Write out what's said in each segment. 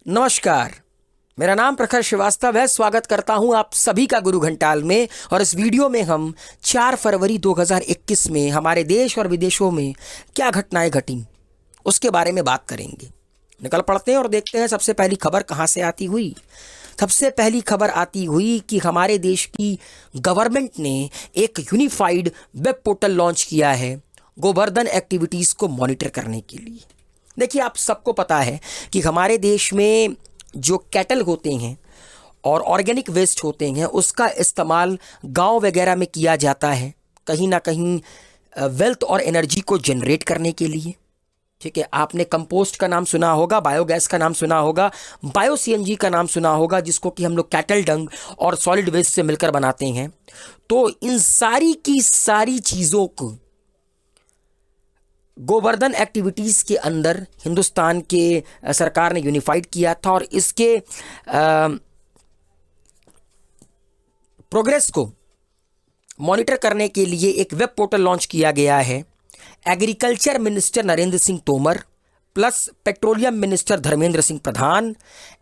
नमस्कार। मेरा नाम प्रखर श्रीवास्तव है। स्वागत करता हूं आप सभी का गुरु घंटाल में। और इस वीडियो में हम 4 फरवरी 2021 में हमारे देश और विदेशों में क्या घटनाएं घटी उसके बारे में बात करेंगे। निकल पड़ते हैं और देखते हैं सबसे पहली खबर कहां से आती हुई। सबसे पहली खबर आती हुई कि हमारे देश की गवर्नमेंट ने एक यूनिफाइड वेब पोर्टल लॉन्च किया है गोवर्धन एक्टिविटीज़ को मॉनिटर करने के लिए। देखिए, आप सबको पता है कि हमारे देश में जो कैटल होते हैं और ऑर्गेनिक वेस्ट होते हैं उसका इस्तेमाल गांव वगैरह में किया जाता है कहीं ना कहीं वेल्थ और एनर्जी को जनरेट करने के लिए। ठीक है, आपने कंपोस्ट का नाम सुना होगा, बायोगैस का नाम सुना होगा, बायो सीएनजी का नाम सुना होगा, जिसको कि हम लोग कैटल डंग और सॉलिड वेस्ट से मिलकर बनाते हैं। तो इन सारी की सारी चीज़ों को गोवर्धन एक्टिविटीज़ के अंदर हिंदुस्तान के सरकार ने यूनिफाइड किया था और इसके प्रोग्रेस को मॉनिटर करने के लिए एक वेब पोर्टल लॉन्च किया गया है। Agriculture minister Narendra Singh Tomar plus petroleum minister Dharmendra Singh Pradhan,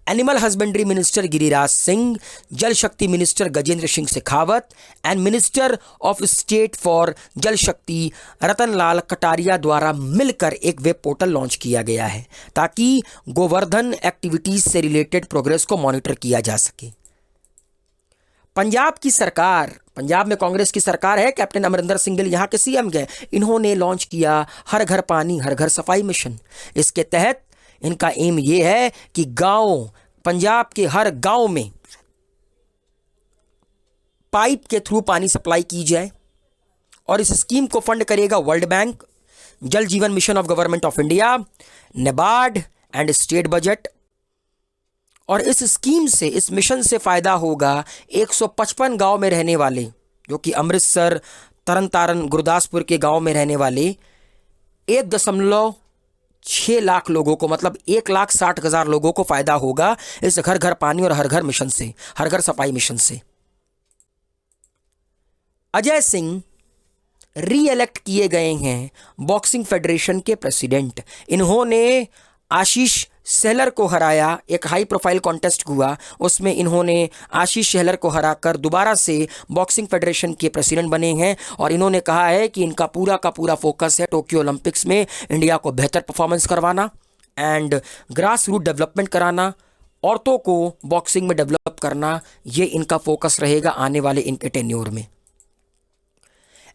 animal husbandry minister Giriraj Singh, Jal Shakti minister Gajendra Singh Shekhawat and minister of state for Jal Shakti रतन लाल कटारिया द्वारा मिलकर एक वेब पोर्टल लॉन्च किया गया है ताकि गोवर्धन एक्टिविटीज से रिलेटेड प्रोग्रेस को मॉनिटर किया जा सके। पंजाब की सरकार, पंजाब में कांग्रेस की सरकार है, कैप्टन अमरिंदर सिंह गिल यहाँ के सीएम गए, इन्होंने लॉन्च किया हर घर पानी हर घर सफाई मिशन। इसके तहत इनका एम ये है कि गांव, पंजाब के हर गांव में पाइप के थ्रू पानी सप्लाई की जाए और इस स्कीम को फंड करेगा world bank, Jal Jeevan mission of government of India, NABARD and state budget. और इस स्कीम से, इस मिशन से फ़ायदा होगा 155 गांव में रहने वाले, जो कि अमृतसर, तरन तारण, गुरदासपुर के गांव में रहने वाले 1.6 लाख लोगों को, मतलब 1,60,000 लोगों को फ़ायदा होगा इस घर घर पानी और हर घर मिशन से, हर घर सफाई मिशन से। अजय सिंह री इलेक्ट किए गए हैं बॉक्सिंग फेडरेशन के प्रेसिडेंट। इन्होंने आशीष सेहलर को हराया। एक हाई प्रोफाइल कॉन्टेस्ट हुआ, उसमें इन्होंने आशीष सेहलर को हराकर दोबारा से बॉक्सिंग फेडरेशन के प्रेसिडेंट बने हैं और इन्होंने कहा है कि इनका पूरा का पूरा फोकस है टोक्यो ओलंपिक्स में इंडिया को बेहतर परफॉर्मेंस करवाना एंड ग्रास रूट डेवलपमेंट कराना, औरतों को बॉक्सिंग में डेवलप करना। ये इनका फोकस रहेगा आने वाले इनके टेन्योर में।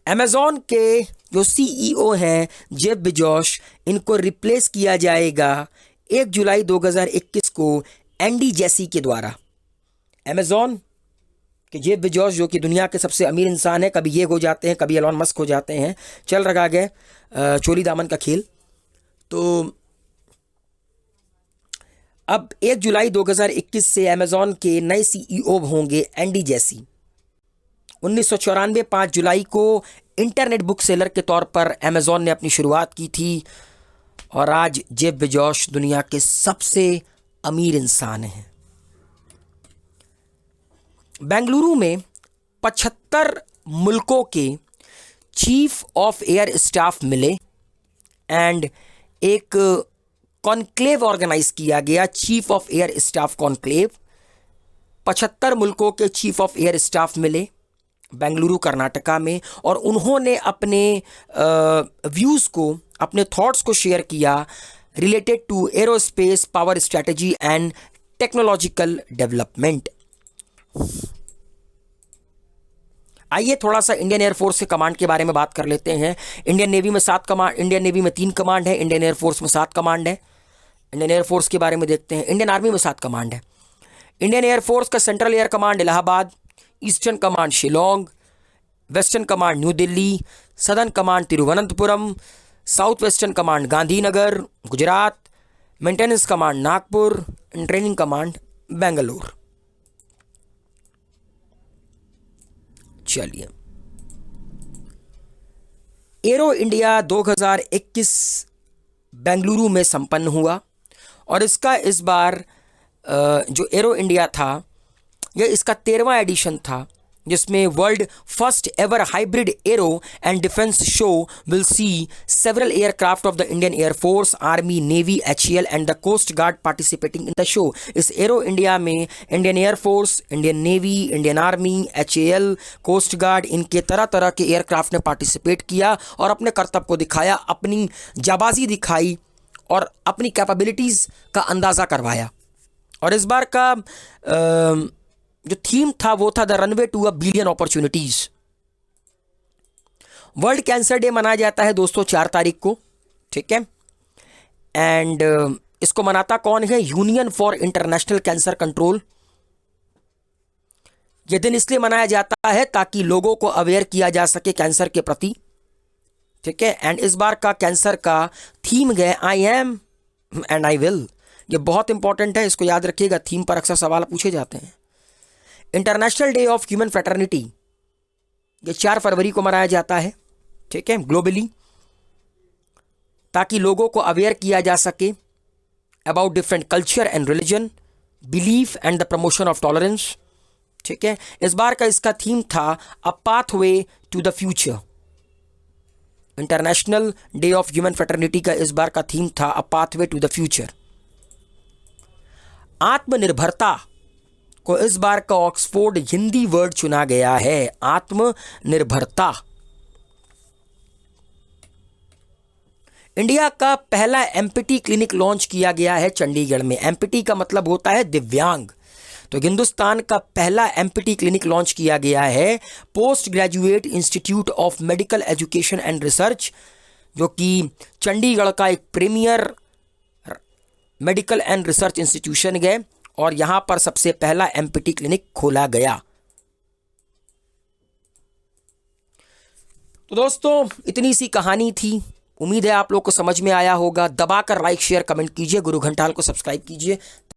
अमेजॉन के जो सीईओ हैं जेफ बेजोस, इनको रिप्लेस किया जाएगा 1 जुलाई 2021 को एंडी जेसी के द्वारा। अमेजॉन के जेफ बेजोस, जो कि दुनिया के सबसे अमीर इंसान है, कभी ये हो जाते हैं कभी एलॉन मस्क हो जाते हैं, चल रहा गया चोली दामन का खेल। तो अब 1 जुलाई 2021 से अमेजॉन के नए सीईओ होंगे एंडी जेसी। 1994 5 जुलाई को इंटरनेट बुक सेलर के तौर पर अमेजॉन ने अपनी शुरुआत की थी और आज जेफ बेजोस दुनिया के सबसे अमीर इंसान हैं। बेंगलुरु में 75 मुल्कों के चीफ ऑफ एयर स्टाफ मिले एंड एक कॉन्क्लेव ऑर्गेनाइज किया गया, chief of air staff conclave. 75 मुल्कों के चीफ ऑफ एयर स्टाफ मिले बेंगलुरु कर्नाटका में और उन्होंने अपने व्यूज़ को, अपने थॉट्स को शेयर किया related to aerospace, power strategy and technological development. आइए थोड़ा सा इंडियन एयरफोर्स के कमांड के बारे में बात कर लेते हैं। इंडियन नेवी में 7 कमांड, इंडियन नेवी में 3 कमांड है, इंडियन एयरफोर्स में 7 कमांड है। इंडियन एयरफोर्स के बारे में देखते हैं। इंडियन आर्मी में 7 कमांड है। इंडियन एयरफोर्स का central air command Allahabad, eastern command Shillong, western command new Delhi, southern command Thiruvananthapuram, south western command Gandhinagar Gujarat, maintenance command Nagpur, training command Bengaluru. चलिए, एरो इंडिया 2021 बेंगलुरु में संपन्न हुआ और इसका इस बार जो एरो इंडिया था, यह इसका 13वां एडिशन था जिसमें world first ever hybrid aero and defence show will see several aircraft of the Indian air force, army, navy, HAL and the coast guard participating in the show. इस एरो इंडिया में Indian air force, Indian navy, Indian army, HAL, coast guard, इनके तरह तरह के aircraft ने participate किया और अपने करतब को दिखाया, अपनी जाबाजी दिखाई और अपनी कैपेबिलिटीज़ का अंदाज़ा करवाया। और इस बार का जो थीम था वो था the runway to a billion opportunities. World cancer day मनाया जाता है दोस्तों 4 तारीख को, ठीक है। एंड इसको मनाता कौन है? Union for international cancer control. यह दिन इसलिए मनाया जाता है ताकि लोगों को अवेयर किया जा सके कैंसर के प्रति, ठीक है। एंड इस बार का कैंसर का थीम है I am and I will. ये बहुत इंपॉर्टेंट है, इसको याद रखिएगा, थीम पर अक्सर सवाल पूछे जाते हैं। International day of human fraternity, ये 4 फरवरी को मनाया जाता है, ठीक है, ग्लोबली, ताकि लोगों को अवेयर किया जा सके about different culture and religion, belief and the promotion of tolerance, ठीक है। इस बार का इसका थीम था a pathway to the future. International day of human fraternity का इस बार का थीम था a pathway to the future. आत्मनिर्भरता को इस बार का ऑक्सफोर्ड हिंदी वर्ड चुना गया है, आत्मनिर्भरता। इंडिया का पहला MPT क्लिनिक लॉन्च किया गया है चंडीगढ़ में। MPT का मतलब होता है दिव्यांग। तो हिंदुस्तान का पहला MPT क्लिनिक लॉन्च किया गया है post graduate institute of medical education and research, जो कि चंडीगढ़ का एक premier medical and research institution है और यहां पर सबसे पहला MPT क्लिनिक खोला गया। तो दोस्तों इतनी सी कहानी थी, उम्मीद है आप लोग को समझ में आया होगा। दबाकर लाइक, शेयर, कमेंट कीजिए, गुरु घंटाल को सब्सक्राइब कीजिए।